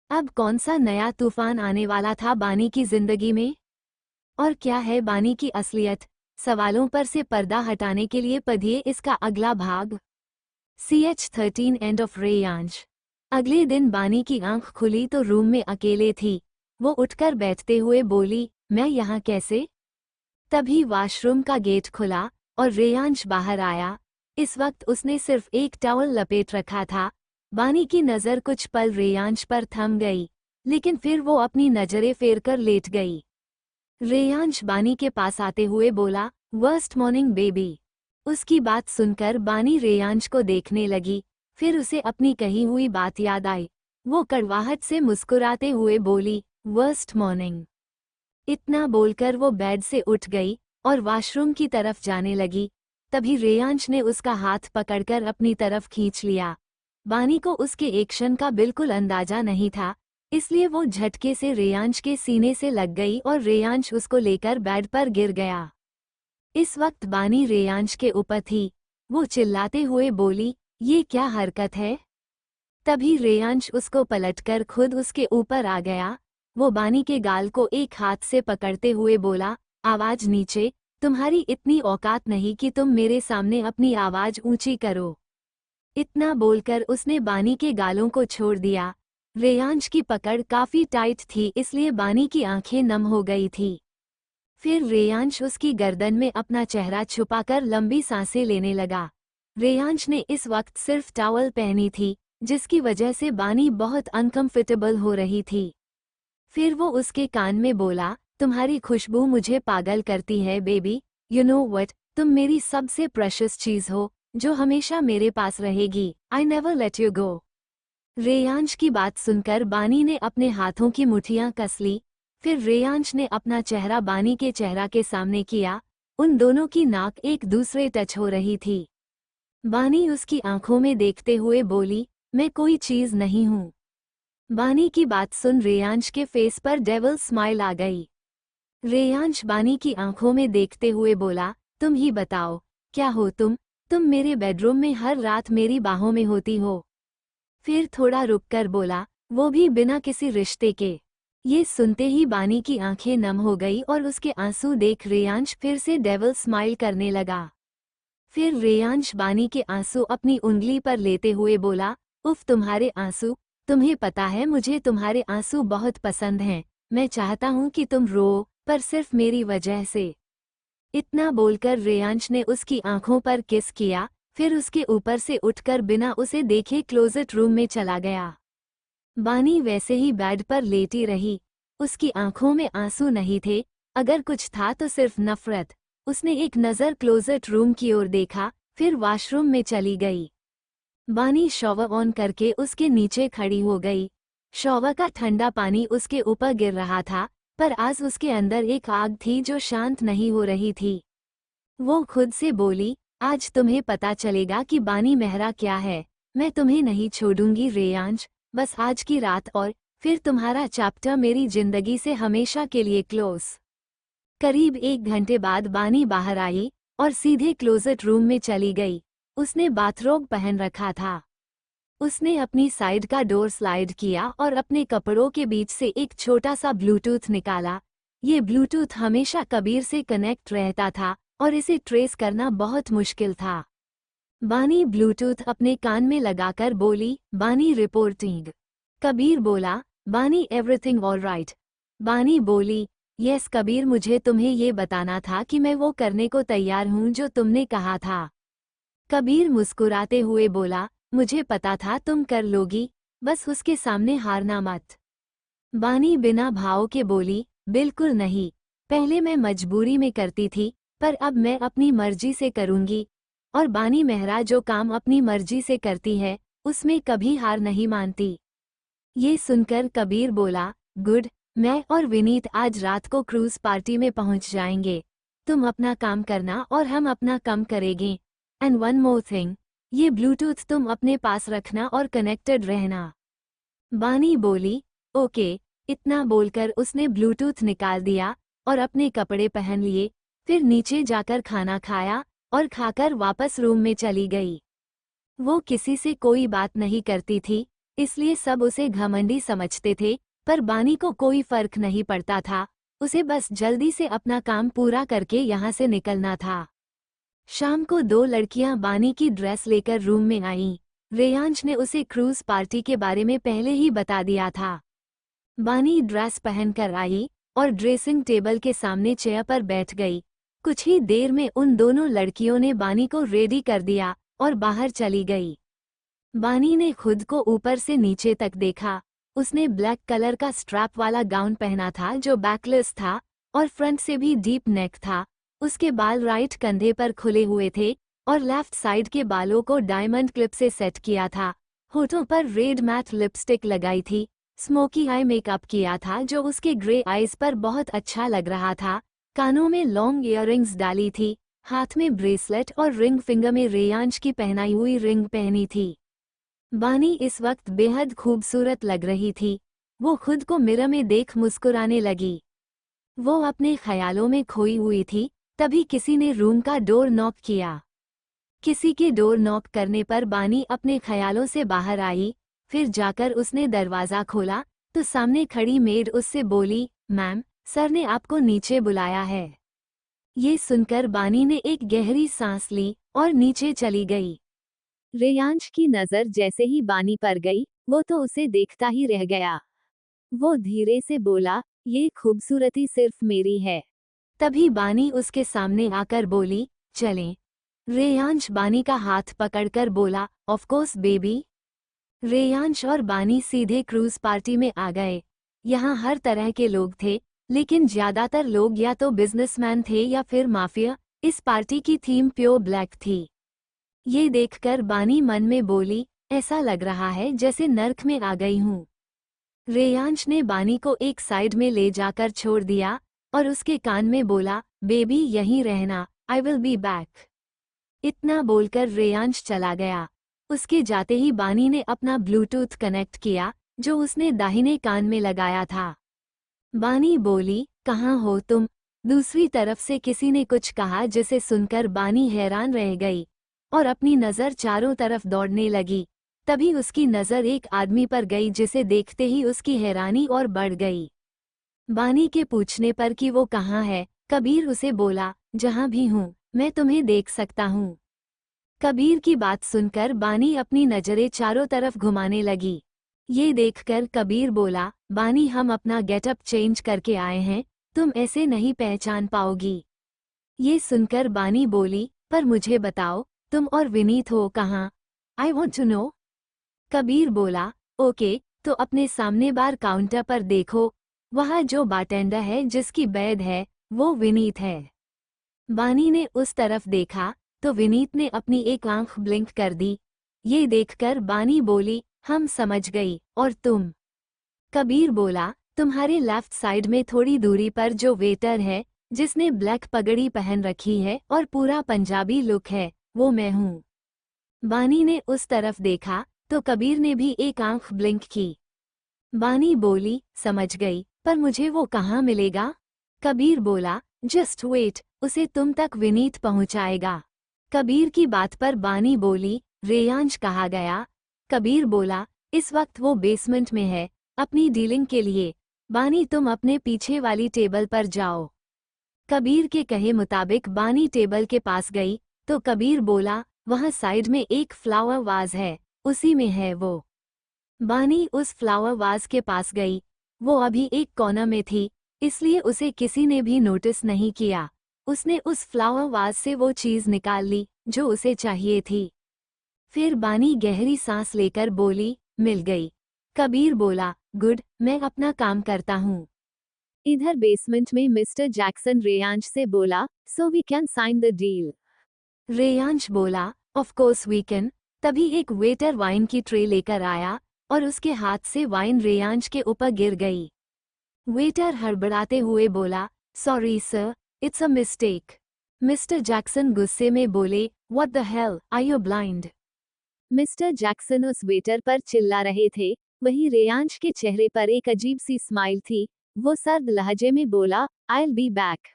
अब कौन सा नया तूफान आने वाला था बानी की जिंदगी में? और क्या है बानी की असलियत? सवालों पर से पर्दा हटाने के लिए पढ़िए इसका अगला भाग। CH13 end of Reyansh. अगले दिन बानी की आंख खुली तो रूम में अकेले थी। वो उठकर बैठते हुए बोली, मैं यहाँ कैसे? तभी वॉशरूम का गेट खुला और रेयांश बाहर आया। इस वक्त उसने सिर्फ एक टॉवल लपेट रखा था। बानी की नज़र कुछ पल रेयांश पर थम गई, लेकिन फिर वो अपनी नज़रें फेरकर लेट गई। रेयांश बानी के पास आते हुए बोला, वर्स्ट मॉर्निंग बेबी। उसकी बात सुनकर बानी रेयांश को देखने लगी, फिर उसे अपनी कही हुई बात याद आई। वो कड़वाहट से मुस्कुराते हुए बोली, वर्स्ट मॉर्निंग। इतना बोलकर वो बेड से उठ गई और वॉशरूम की तरफ जाने लगी। तभी रेयांश ने उसका हाथ पकड़कर अपनी तरफ खींच लिया। बानी को उसके एक्शन का बिल्कुल अंदाजा नहीं था, इसलिए वो झटके से रेयांश के सीने से लग गई और रेयांश उसको लेकर बेड पर गिर गया। इस वक्त बानी रेयांश के ऊपर थी। वो चिल्लाते हुए बोली, ये क्या हरकत है? तभी रेयांश उसको पलटकर खुद उसके ऊपर आ गया। वो बानी के गाल को एक हाथ से पकड़ते हुए बोला, आवाज नीचे, तुम्हारी इतनी औकात नहीं कि तुम मेरे सामने अपनी आवाज ऊंची करो। इतना बोलकर उसने बानी के गालों को छोड़ दिया। रेयांश की पकड़ काफी टाइट थी, इसलिए बानी की आंखें नम हो गई थी। फिर रेयांश उसकी गर्दन में अपना चेहरा छुपाकर लंबी सांसें लेने लगा। रेयांश ने इस वक्त सिर्फ टॉवल पहनी थी, जिसकी वजह से बानी बहुत अनकंफर्टेबल हो रही थी। फिर वो उसके कान में बोला, तुम्हारी खुशबू मुझे पागल करती है बेबी। यू नो व्हाट, तुम मेरी सबसे प्रेशियस चीज हो, जो हमेशा मेरे पास रहेगी। I never let you go. Reyansh की बात सुनकर बानी ने अपने हाथों की मुठियां कस ली। फिर रेयांश ने अपना चेहरा बानी के चेहरा के सामने किया। उन दोनों की नाक एक दूसरे टच हो रही थी। बानी उसकी आंखों में देखते हुए बोली, मैं कोई चीज नहीं हूँ। बानी की बात सुन रेयांश के फेस पर डेविल स्माइल आ गई। रेयांश बानी की आंखों में देखते हुए बोला, तुम ही बताओ, क्या हो तुम मेरे बेडरूम में हर रात मेरी बाहों में होती हो। फिर थोड़ा रुककर बोला, वो भी बिना किसी रिश्ते के। ये सुनते ही बानी की आंखें नम हो गई और उसके आंसू देख रेयांश फिर से डेविल स्माइल करने लगा। फिर रेयांश बानी के आंसू अपनी उंगली पर लेते हुए बोला, उफ तुम्हारे आंसू, तुम्हें पता है मुझे तुम्हारे आंसू बहुत पसंद हैं। मैं चाहता हूँ कि तुम रो, पर सिर्फ मेरी वजह से। इतना बोलकर रेयांश ने उसकी आंखों पर किस किया, फिर उसके ऊपर से उठकर बिना उसे देखे क्लोजेट रूम में चला गया। बानी वैसे ही बेड पर लेटी रही। उसकी आंखों में आंसू नहीं थे, अगर कुछ था तो सिर्फ नफरत। उसने एक नज़र क्लोजेट रूम की ओर देखा, फिर वॉशरूम में चली गई। बानी शॉवर ऑन करके उसके नीचे खड़ी हो गई। शॉवर का ठंडा पानी उसके ऊपर गिर रहा था, पर आज उसके अंदर एक आग थी जो शांत नहीं हो रही थी। वो खुद से बोली, आज तुम्हें पता चलेगा कि बानी मेहरा क्या है। मैं तुम्हें नहीं छोड़ूंगी रेयांश, बस आज की रात और फिर तुम्हारा चैप्टर मेरी जिंदगी से हमेशा के लिए क्लोज। करीब 1 घंटे बाद बानी बाहर आई और सीधे क्लोजेट रूम में चली गई। उसने बाथरोब पहन रखा था। उसने अपनी साइड का डोर स्लाइड किया और अपने कपड़ों के बीच से एक छोटा सा ब्लूटूथ निकाला। ये ब्लूटूथ हमेशा कबीर से कनेक्ट रहता था और इसे ट्रेस करना बहुत मुश्किल था। बानी ब्लूटूथ अपने कान में लगाकर बोली, बानी रिपोर्टिंग। कबीर बोला, बानी एवरीथिंग ऑल राइट। बानी बोली, यस कबीर, मुझे तुम्हें ये बताना था कि मैं वो करने को तैयार हूँ जो तुमने कहा था। कबीर मुस्कुराते हुए बोला, मुझे पता था तुम कर लोगी, बस उसके सामने हारना मत। बानी बिना भाव के बोली, बिल्कुल नहीं। पहले मैं मजबूरी में करती थी, पर अब मैं अपनी मर्जी से करूंगी। और बानी मेहरा जो काम अपनी मर्जी से करती है, उसमें कभी हार नहीं मानती। ये सुनकर कबीर बोला, गुड, मैं और विनीत आज रात को क्रूज पार्टी में पहुंच जाएंगे। तुम अपना काम करना और हम अपना काम करेंगे। एंड वन मोर थिंग, ये ब्लूटूथ तुम अपने पास रखना और कनेक्टेड रहना। बानी बोली, ओके। इतना बोलकर उसने ब्लूटूथ निकाल दिया और अपने कपड़े पहन लिए, फिर नीचे जाकर खाना खाया और खाकर वापस रूम में चली गई। वो किसी से कोई बात नहीं करती थी, इसलिए सब उसे घमंडी समझते थे, पर बानी को कोई फर्क नहीं पड़ता था। उसे बस जल्दी से अपना काम पूरा करके यहाँ से निकलना था। शाम को 2 लड़कियां बानी की ड्रेस लेकर रूम में आईं। रेयांश ने उसे क्रूज पार्टी के बारे में पहले ही बता दिया था। बानी ड्रेस पहनकर आई और ड्रेसिंग टेबल के सामने चेयर पर बैठ गई। कुछ ही देर में उन दोनों लड़कियों ने बानी को रेडी कर दिया और बाहर चली गई। बानी ने खुद को ऊपर से नीचे तक देखा। उसने ब्लैक कलर का स्ट्रैप वाला गाउन पहना था जो बैकलेस था और फ्रंट से भी डीप नेक था। उसके बाल राइट कंधे पर खुले हुए थे और लेफ्ट साइड के बालों को डायमंड क्लिप से सेट किया था। होठों पर रेड मैट लिपस्टिक लगाई थी। स्मोकी आई मेकअप किया था जो उसके ग्रे आईज पर बहुत अच्छा लग रहा था। कानों में लॉन्ग इयररिंग्स डाली थी। हाथ में ब्रेसलेट और रिंग फिंगर में रेयांश की पहनाई हुई रिंग पहनी थी। बानी इस वक्त बेहद खूबसूरत लग रही थी। वो खुद को मिरर में देख मुस्कुराने लगी। वो अपने ख्यालों में खोई हुई थी, तभी किसी ने रूम का डोर नॉक किया। किसी के डोर नॉक करने पर बानी अपने ख्यालों से बाहर आई। फिर जाकर उसने दरवाज़ा खोला तो सामने खड़ी मेड उससे बोली, मैम, सर ने आपको नीचे बुलाया है। ये सुनकर बानी ने एक गहरी सांस ली और नीचे चली गई। रेयांश की नज़र जैसे ही बानी पर गई, वो तो उसे देखता ही रह गया। वो धीरे से बोला, ये खूबसूरती सिर्फ मेरी है। तभी बानी उसके सामने आकर बोली, चलें। रेयांश बानी का हाथ पकड़कर बोला, ऑफ कोर्स बेबी। रेयांश और बानी सीधे क्रूज पार्टी में आ गए। यहाँ हर तरह के लोग थे, लेकिन ज्यादातर लोग या तो बिजनेसमैन थे या फिर माफिया। इस पार्टी की थीम प्योर ब्लैक थी। ये देखकर बानी मन में बोली, ऐसा लग रहा है जैसे नर्क में आ गई हूँ। रेयांश ने बानी को एक साइड में ले जाकर छोड़ दिया और उसके कान में बोला, बेबी यहीं रहना, आई विल बी बैक। इतना बोलकर रेयांश चला गया। उसके जाते ही बानी ने अपना ब्लूटूथ कनेक्ट किया जो उसने दाहिने कान में लगाया था। बानी बोली, कहाँ हो तुम? दूसरी तरफ से किसी ने कुछ कहा जिसे सुनकर बानी हैरान रह गई और अपनी नज़र चारों तरफ दौड़ने लगी। तभी उसकी नज़र एक आदमी पर गई जिसे देखते ही उसकी हैरानी और बढ़ गई। बानी के पूछने पर कि वो कहाँ है, कबीर उसे बोला, जहाँ भी हूँ मैं तुम्हें देख सकता हूँ। कबीर की बात सुनकर बानी अपनी नज़रें चारों तरफ घुमाने लगी। ये देखकर कबीर बोला, बानी हम अपना गेटअप चेंज करके आए हैं, तुम ऐसे नहीं पहचान पाओगी। ये सुनकर बानी बोली, पर मुझे बताओ, तुम और विनीत हो कहाँ? I want to know. Kabir बोला, ओके, तो अपने सामने बार काउंटर पर देखो, वहाँ जो बारटेंडर है जिसकी बैग है, वो विनीत है। बानी ने उस तरफ देखा तो विनीत ने अपनी एक आंख ब्लिंक कर दी। ये देखकर बानी बोली, हम समझ गई, और तुम? कबीर बोला, तुम्हारे लेफ्ट साइड में थोड़ी दूरी पर जो वेटर है, जिसने ब्लैक पगड़ी पहन रखी है और पूरा पंजाबी लुक है, वो मैं हूँ। बानी ने उस तरफ देखा तो कबीर ने भी एक आंख ब्लिंक की। बानी बोली, समझ गई, पर मुझे वो कहाँ मिलेगा? कबीर बोला, जस्ट वेट, उसे तुम तक विनीत पहुँचाएगा। कबीर की बात पर बानी बोली, रेयांश कहाँ गया? कबीर बोला, इस वक्त वो बेसमेंट में है, अपनी डीलिंग के लिए। बानी तुम अपने पीछे वाली टेबल पर जाओ। कबीर के कहे मुताबिक बानी टेबल के पास गई तो कबीर बोला, वहाँ साइड में एक फ्लावर वाज है, उसी में है वो। बानी उस फ्लावर वाज के पास गई। वो अभी एक कॉर्नर में थी, इसलिए उसे किसी ने भी नोटिस नहीं किया। उसने उस फ्लावर वाज से वो चीज निकाल ली जो उसे चाहिए थी। फिर बानी गहरी सांस लेकर बोली, मिल गई। कबीर बोला, गुड, मैं अपना काम करता हूँ। इधर बेसमेंट में मिस्टर जैक्सन रेयांश से बोला, so we can sign the deal. Reyansh बोला, ऑफ कोर्स वी कैन। तभी एक वेटर वाइन की ट्रे लेकर आया और उसके हाथ से वाइन रेयांश के ऊपर गिर गई। वेटर हड़बड़ाते हुए बोला, sorry sir, it's a mistake. Mister Jackson गुस्से में बोले, what the hell, are you blind? Mister Jackson उस वेटर पर चिल्ला रहे थे। वहीं रेयांश के चेहरे पर एक अजीब सी स्माइल थी। वो सर्द लहजे में बोला, आई विल बी बैक।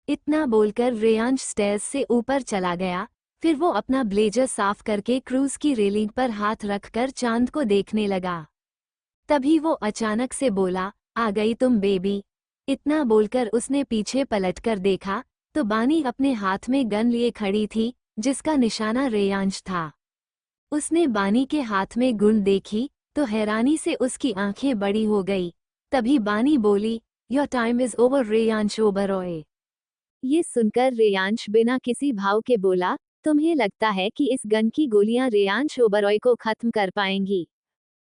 इतना बोलकर रेयांश स्टेयर्स से ऊपर चला गया। फिर वो अपना ब्लेजर साफ करके क्रूज की रेलिंग पर हाथ रखकर चांद को देखने लगा। तभी वो अचानक से बोला, आ गई तुम बेबी। इतना बोलकर उसने पीछे पलटकर देखा तो बानी अपने हाथ में गन लिए खड़ी थी, जिसका निशाना रेयांश था। उसने बानी के हाथ में गुण देखी तो हैरानी से उसकी आंखें बड़ी हो गई। तभी बानी बोली, your time is over Reyansh Oberoi. ये सुनकर रेयांश बिना किसी भाव के बोला, तुम्हें लगता है कि इस गन की गोलियां रेयांश ओबरॉय को खत्म कर पाएंगी?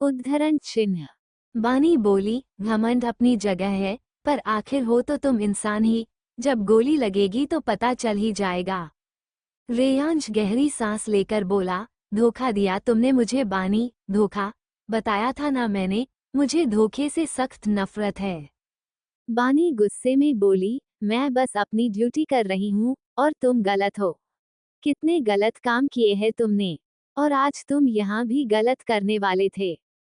उद्धरण चिन्ह। बानी बोली, घमंड अपनी जगह है, पर आखिर हो तो तुम इंसान ही, जब गोली लगेगी तो पता चल ही जाएगा। रेयांश गहरी सांस लेकर बोला, धोखा दिया तुमने मुझे बानी, धोखा। बताया था ना मैंने, मुझे धोखे से सख्त नफरत है। बानी गुस्से में बोली, मैं बस अपनी ड्यूटी कर रही हूँ और तुम गलत हो। कितने गलत काम किए हैं तुमने, और आज तुम यहाँ भी गलत करने वाले थे।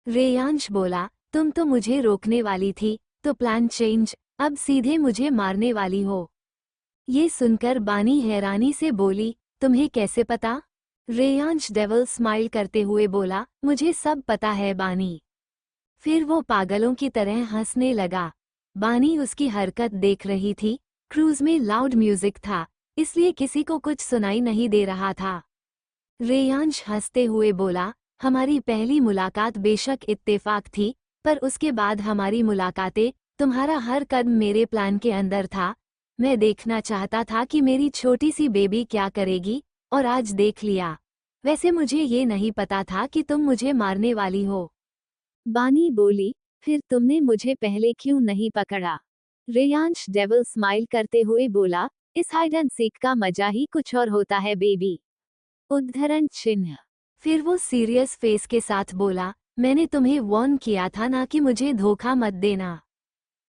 रेयांश बोला, तुम तो मुझे रोकने वाली थी, तो प्लान चेंज, अब सीधे मुझे मारने वाली हो। ये सुनकर बानी हैरानी से बोली, तुम्हें कैसे पता? रेयांश डेविल स्माइल करते हुए बोला, मुझे सब पता है बानी। फिर वो पागलों की तरह हंसने लगा। बानी उसकी हरकत देख रही थी। क्रूज में लाउड म्यूजिक था, इसलिए किसी को कुछ सुनाई नहीं दे रहा था। रेयांश हंसते हुए बोला, हमारी पहली मुलाकात बेशक इत्तेफाक थी, पर उसके बाद हमारी मुलाकातें, तुम्हारा हर कदम मेरे प्लान के अंदर था। मैं देखना चाहता था कि मेरी छोटी सी बेबी क्या करेगी, और आज देख लिया। वैसे मुझे ये नहीं पता था कि तुम मुझे मारने वाली हो। बानी बोली, फिर तुमने मुझे पहले क्यों नहीं पकड़ा? रेयांश डेविल स्माइल करते हुए बोला, इस हाइड एंड सीक का मजा ही कुछ और होता है बेबी। उद्धरण चिन्ह। फिर वो सीरियस फेस के साथ बोला, मैंने तुम्हें वार्न किया था ना कि मुझे धोखा मत देना।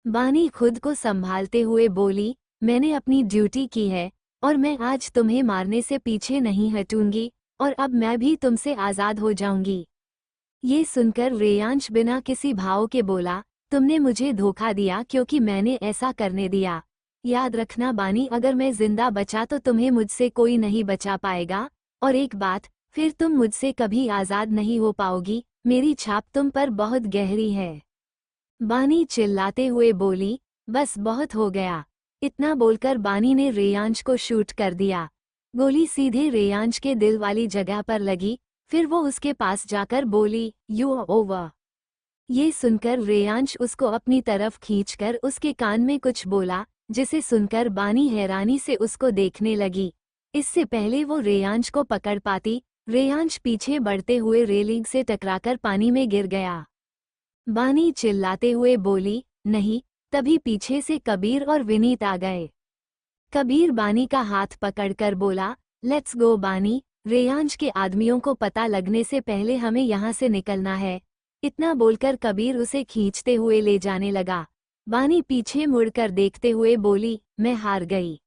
बानी खुद को संभालते हुए बोली, मैंने अपनी ड्यूटी की है, और मैं आज तुम्हें मारने से पीछे नहीं हटूंगी, और अब मैं भी तुमसे आज़ाद हो जाऊंगी। ये सुनकर रेयांश बिना किसी भाव के बोला, तुमने मुझे धोखा दिया क्योंकि मैंने ऐसा करने दिया। याद रखना बानी, अगर मैं जिंदा बचा तो तुम्हें मुझसे कोई नहीं बचा पाएगा, और एक बात, फिर तुम मुझसे कभी आज़ाद नहीं हो पाओगी, मेरी छाप तुम पर बहुत गहरी है। बानी चिल्लाते हुए बोली, बस बहुत हो गया। इतना बोलकर बानी ने रेयांश को शूट कर दिया। गोली सीधे रेयांश के दिल वाली जगह पर लगी। फिर वो उसके पास जाकर बोली, यू आर ओवर। ये सुनकर रेयांश उसको अपनी तरफ खींचकर उसके कान में कुछ बोला, जिसे सुनकर बानी हैरानी से उसको देखने लगी। इससे पहले वो रेयांश को पकड़ पाती, रेयांश पीछे बढ़ते हुए रेलिंग से टकराकर पानी में गिर गया। बानी चिल्लाते हुए बोली, नहीं। तभी पीछे से कबीर और विनीत आ गए। कबीर बानी का हाथ पकड़कर बोला, लेट्स गो बानी, रेयांश के आदमियों को पता लगने से पहले हमें यहाँ से निकलना है। इतना बोलकर कबीर उसे खींचते हुए ले जाने लगा। बानी पीछे मुड़कर देखते हुए बोली, मैं हार गई।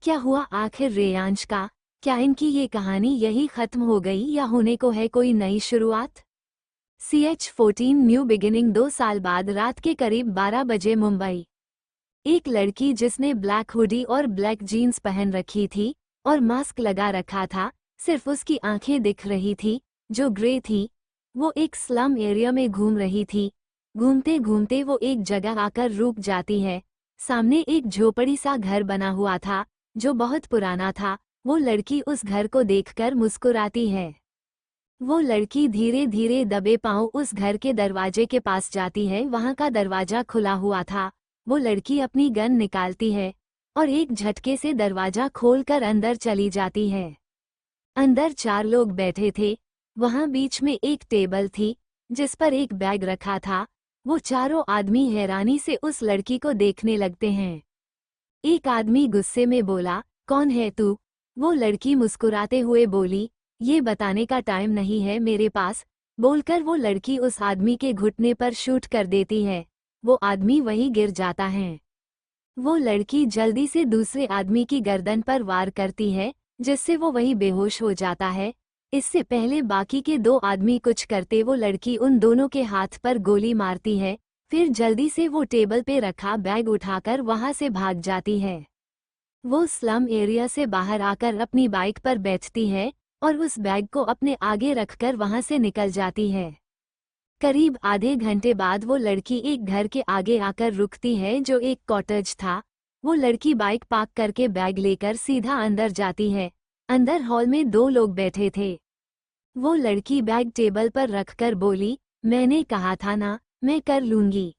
क्या हुआ आखिर रेयांश का? क्या इनकी ये कहानी यही खत्म हो गई या होने को है कोई नई शुरुआत? CH14 न्यू बिगिनिंग 2 साल बाद रात के करीब 12 बजे मुंबई। एक लड़की जिसने ब्लैक हुडी और ब्लैक जीन्स पहन रखी थी और मास्क लगा रखा था, सिर्फ उसकी आंखें दिख रही थी जो ग्रे थी। वो एक स्लम एरिया में घूम रही थी। घूमते घूमते वो एक जगह आकर रुक जाती है। सामने एक झोपड़ी सा घर बना हुआ था जो बहुत पुराना था। वो लड़की उस घर को देखकर मुस्कुराती है। वो लड़की धीरे धीरे दबे पांव उस घर के दरवाजे के पास जाती है। वहां का दरवाजा खुला हुआ था। वो लड़की अपनी गन निकालती है और एक झटके से दरवाजा खोलकर अंदर चली जाती है। अंदर 4 लोग बैठे थे। वहां बीच में एक टेबल थी जिस पर एक बैग रखा था। वो चारों आदमी हैरानी से उस लड़की को देखने लगते हैं। एक आदमी गुस्से में बोला, कौन है तू? वो लड़की मुस्कुराते हुए बोली, ये बताने का टाइम नहीं है मेरे पास। बोलकर वो लड़की उस आदमी के घुटने पर शूट कर देती है। वो आदमी वहीं गिर जाता है। वो लड़की जल्दी से दूसरे आदमी की गर्दन पर वार करती है जिससे वो वहीं बेहोश हो जाता है। इससे पहले बाकी के 2 आदमी कुछ करते वो लड़की उन दोनों के हाथ पर गोली मारती है। फिर जल्दी से वो टेबल पे रखा बैग उठाकर वहां से भाग जाती है। वो स्लम एरिया से बाहर आकर अपनी बाइक पर बैठती है और उस बैग को अपने आगे रखकर वहां से निकल जाती है। करीब आधे घंटे बाद वो लड़की एक घर के आगे आकर रुकती है जो एक कॉटेज था। वो लड़की बाइक पार्क करके बैग लेकर सीधा अंदर जाती है। अंदर हॉल में 2 लोग बैठे थे। वो लड़की बैग टेबल पर रखकर बोली, मैंने कहा था ना, मैं कर लूंगी।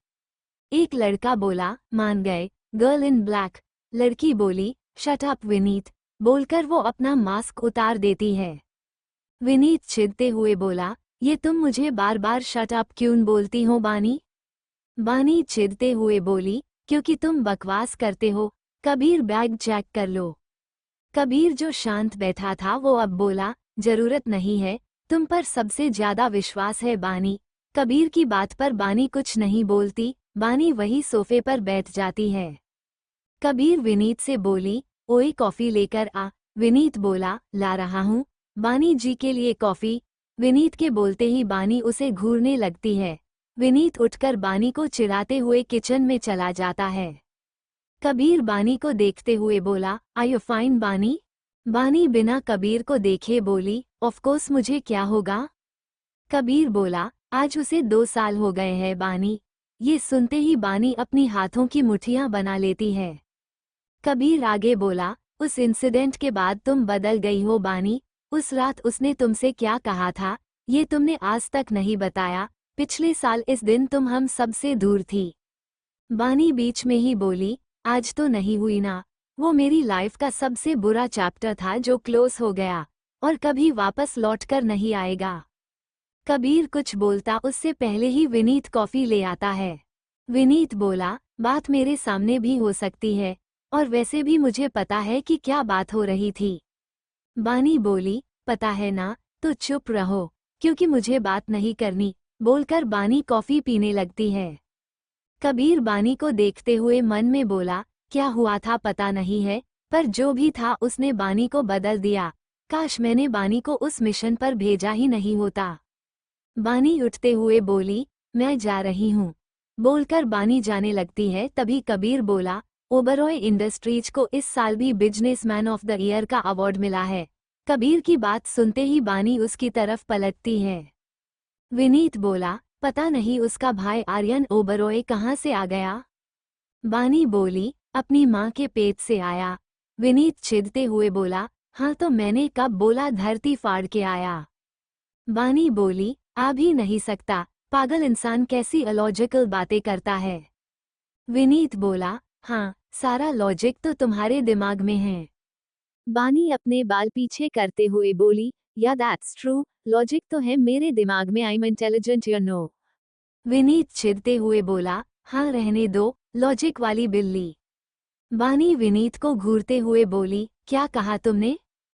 एक लड़का बोला, मान गए। गर्ल इन ब्लैक, लड़की बोली, शट अप विनीत। बोलकर वो अपना मास्क उतार देती है। विनीत चिढ़ते हुए बोला, ये तुम मुझे बार बार शट अप क्यों बोलती हो बानी? बानी चिढ़ते हुए बोली, क्योंकि तुम बकवास करते हो। कबीर बैग चेक कर लो। कबीर जो शांत बैठा था वो अब बोला, जरूरत नहीं है, तुम पर सबसे ज्यादा विश्वास है बानी। कबीर की बात पर बानी कुछ नहीं बोलती। बानी वही सोफे पर बैठ जाती है। कबीर विनीत से बोली, ओए कॉफी लेकर आ। विनीत बोला, ला रहा हूँ। बानी जी के लिए कॉफी। विनीत के बोलते ही बानी उसे घूरने लगती है। विनीत उठकर बानी को चिढ़ाते हुए किचन में चला जाता है। कबीर बानी को देखते हुए बोला, आर यू फाइन बानी? बानी बिना कबीर को देखे बोली, ऑफ कोर्स, मुझे क्या होगा? कबीर बोला, आज उसे 2 साल हो गए हैं बानी। ये सुनते ही बानी अपनी हाथों की मुट्ठियां बना लेती है। कबीर आगे बोला, उस इंसिडेंट के बाद तुम बदल गई हो बानी। उस रात उसने तुमसे क्या कहा था ये तुमने आज तक नहीं बताया। पिछले साल इस दिन तुम हम सबसे दूर थी। बानी बीच में ही बोली, आज तो नहीं हुई ना। वो मेरी लाइफ का सबसे बुरा चैप्टर था जो क्लोज हो गया और कभी वापस लौटकर नहीं आएगा। कबीर कुछ बोलता उससे पहले ही विनीत कॉफी ले आता है। विनीत बोला, बात मेरे सामने भी हो सकती है और वैसे भी मुझे पता है कि क्या बात हो रही थी। बानी बोली, पता है ना, तो चुप रहो क्योंकि मुझे बात नहीं करनी। बोलकर बानी कॉफी पीने लगती है। कबीर बानी को देखते हुए मन में बोला, क्या हुआ था पता नहीं है, पर जो भी था उसने बानी को बदल दिया। काश मैंने बानी को उस मिशन पर भेजा ही नहीं होता। बानी उठते हुए बोली, मैं जा रही हूँ। बोलकर बानी जाने लगती है। तभी कबीर बोला, ओबरॉय इंडस्ट्रीज को इस साल भी बिजनेसमैन ऑफ द ईयर का अवार्ड मिला है। कबीर की बात सुनते ही बानी उसकी तरफ पलटती है। विनीत बोला, पता नहीं उसका भाई आर्यन ओबरॉय कहाँ से आ गया। बानी बोली, अपनी माँ के पेट से आया। विनीत चिढ़ते हुए बोला, हाँ तो मैंने कब बोला धरती फाड़ के आया। बानी बोली, आ भी नहीं सकता, पागल इंसान कैसी अलॉजिकल बातें करता है। विनीत बोला, हाँ, सारा लॉजिक तो तुम्हारे दिमाग में है। बानी अपने बाल पीछे करते हुए बोली, या दैट्स ट्रू, लॉजिक तो है मेरे दिमाग में, I am intelligent you know. Vineet चिढ़ते हुए बोला, हाँ रहने दो, लॉजिक वाली बिल्ली। बानी विनीत को घूरते हुए बोली, क्या कहा तुमने?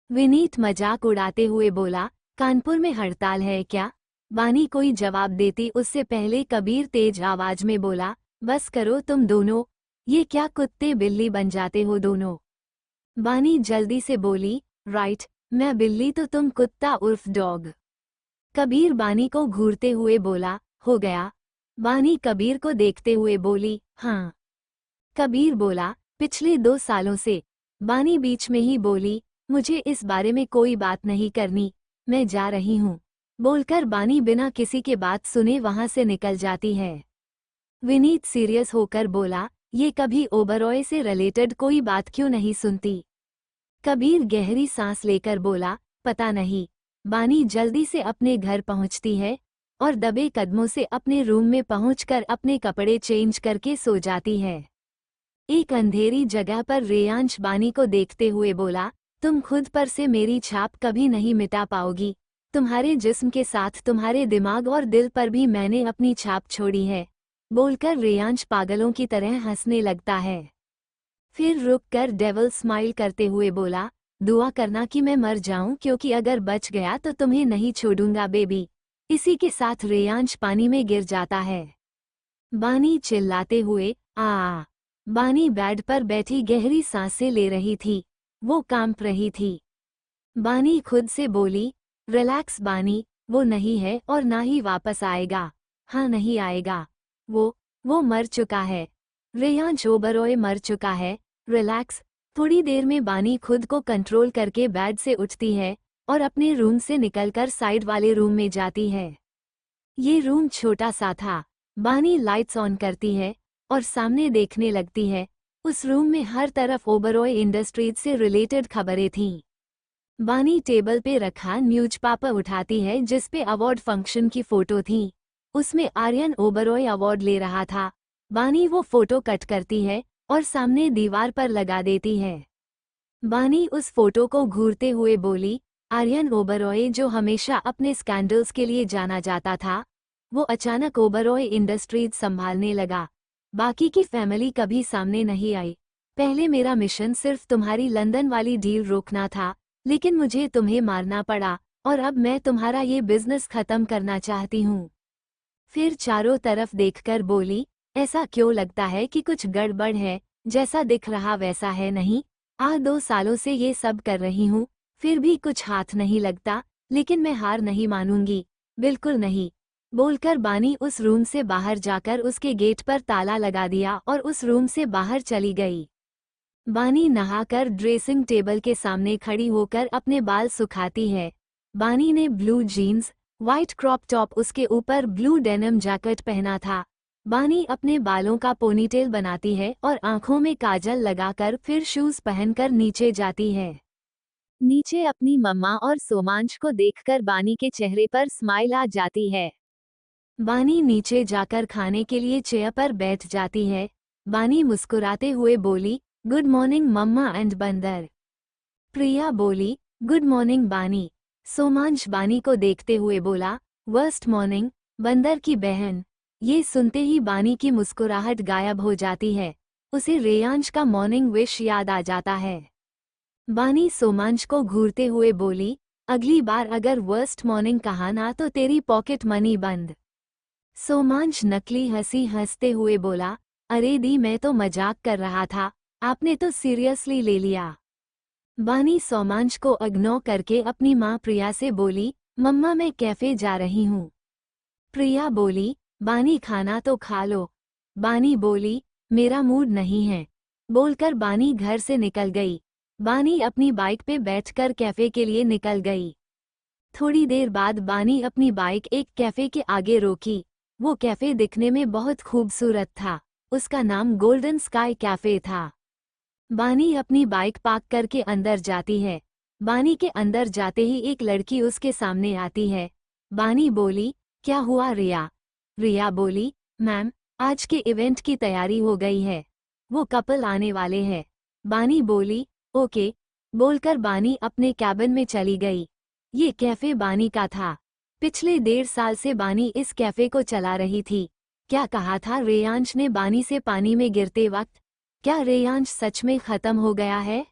विनीत मजाक उड़ाते हुए बोला, कानपुर में हड़ताल है क्या? बानी कोई जवाब देती उससे पहले कबीर तेज आवाज में बोला, बस करो तुम दोनों, ये क्या कुत्ते बिल्ली बन जाते हो दोनों। बानी जल्दी से बोली, राइट, मैं बिल्ली तो तुम कुत्ता उर्फ डॉग। कबीर बानी को घूरते हुए बोला, हो गया। बानी कबीर को देखते हुए बोली, हाँ। कबीर बोला, पिछले 2 सालों से। बानी बीच में ही बोली, मुझे इस बारे में कोई बात नहीं करनी, मैं जा रही हूँ। बोलकर बानी बिना किसी के बात सुने वहां से निकल जाती है। विनीत सीरियस होकर बोला, ये कभी ओबरॉय से रिलेटेड कोई बात क्यों नहीं सुनती? कबीर गहरी सांस लेकर बोला, पता नहीं। बानी जल्दी से अपने घर पहुंचती है और दबे कदमों से अपने रूम में पहुंचकर अपने कपड़े चेंज करके सो जाती है। एक अंधेरी जगह पर रेयांश बानी को देखते हुए बोला, तुम खुद पर से मेरी छाप कभी नहीं मिटा पाओगी। तुम्हारे जिस्म के साथ तुम्हारे दिमाग और दिल पर भी मैंने अपनी छाप छोड़ी है। बोलकर रेयांश पागलों की तरह हंसने लगता है। फिर रुककर डेविल स्माइल करते हुए बोला, दुआ करना कि मैं मर जाऊं, क्योंकि अगर बच गया तो तुम्हें नहीं छोड़ूंगा बेबी। इसी के साथ रेयांश पानी में गिर जाता है। बानी चिल्लाते हुए, आ। बानी बेड पर बैठी गहरी सांसें ले रही थी। वो कांप रही थी। बानी खुद से बोली, रिलैक्स बानी, वो नहीं है और ना ही वापस आएगा। हाँ, नहीं आएगा। वो मर चुका है। रेयांश ओबरॉय मर चुका है। रिलैक्स। थोड़ी देर में बानी खुद को कंट्रोल करके बेड से उठती है और अपने रूम से निकलकर साइड वाले रूम में जाती है। ये रूम छोटा सा था। बानी लाइट्स ऑन करती है और सामने देखने लगती है। उस रूम में हर तरफ ओबरॉय इंडस्ट्रीज से रिलेटेड खबरें थीं। बानी टेबल पे रखा न्यूज़पेपर उठाती है जिस पे अवार्ड फंक्शन की फोटो थी। उसमें आर्यन ओबरॉय अवार्ड ले रहा था। बानी वो फोटो कट करती है और सामने दीवार पर लगा देती है। बानी उस फोटो को घूरते हुए बोली, आर्यन ओबरॉय जो हमेशा अपने स्कैंडल्स के लिए जाना जाता था, वो अचानक ओबरॉय इंडस्ट्रीज संभालने लगा। बाकी की फैमिली कभी सामने नहीं आई। पहले मेरा मिशन सिर्फ तुम्हारी लंदन वाली डील रोकना था, लेकिन मुझे तुम्हें मारना पड़ा और अब मैं तुम्हारा ये बिजनेस खत्म करना चाहती हूँ। फिर चारों तरफ देखकर बोली, ऐसा क्यों लगता है कि कुछ गड़बड़ है? जैसा दिख रहा वैसा है नहीं। 2 सालों से ये सब कर रही हूँ, फिर भी कुछ हाथ नहीं लगता, लेकिन मैं हार नहीं मानूंगी, बिल्कुल नहीं। बोलकर बानी उस रूम से बाहर जाकर उसके गेट पर ताला लगा दिया और उस रूम से बाहर चली गई। बानी नहाकर ड्रेसिंग टेबल के सामने खड़ी होकर अपने बाल सुखाती है। बानी ने blue jeans, white crop top, उसके ऊपर ब्लू डेनिम जैकेट पहना था। बानी अपने बालों का पोनीटेल बनाती है और आंखों में काजल लगाकर फिर शूज पहनकर नीचे जाती है। नीचे अपनी मम्मा और सोमांश को देखकर बानी के चेहरे पर स्माइल आ जाती है। बानी नीचे जाकर खाने के लिए चेयर पर बैठ जाती है। बानी मुस्कुराते हुए बोली, गुड मॉर्निंग मम्मा एंड बंदर। प्रिया बोली, गुड मॉर्निंग बानी। सोमांश बानी को देखते हुए बोला, वर्स्ट मॉर्निंग बंदर की बहन। ये सुनते ही बानी की मुस्कुराहट गायब हो जाती है। उसे रेयांश का मॉर्निंग विश याद आ जाता है। बानी सोमांश को घूरते हुए बोली, अगली बार अगर वर्स्ट मॉर्निंग कहा ना तो तेरी पॉकेट मनी बंद। सोमांश नकली हंसी हंसते हुए बोला, अरे दी, मैं तो मजाक कर रहा था, आपने तो सीरियसली ले लिया। बानी सोमांश को इग्नोर करके अपनी माँ प्रिया से बोली, मम्मा मैं कैफे जा रही हूँ। प्रिया बोली, बानी खाना तो खा लो। बानी बोली, मेरा मूड नहीं है। बोलकर बानी घर से निकल गई। बानी अपनी बाइक पे बैठकर कैफे के लिए निकल गई। थोड़ी देर बाद बानी अपनी बाइक एक कैफे के आगे रोकी। वो कैफे दिखने में बहुत खूबसूरत था। उसका नाम गोल्डन स्काई कैफे था। बानी अपनी बाइक पार्क करके अंदर जाती है। बानी के अंदर जाते ही एक लड़की उसके सामने आती है। बानी बोली, क्या हुआ रिया? रिया बोली, मैम, आज के इवेंट की तैयारी हो गई है, वो कपल आने वाले हैं। बानी बोली, ओके। बोलकर बानी अपने कैबिन में चली गई। ये कैफे बानी का था। पिछले 1.5 साल से बानी इस कैफे को चला रही थी। क्या कहा था रेयांश ने बानी से पानी में गिरते वक्त? क्या रेयांश सच में खत्म हो गया है?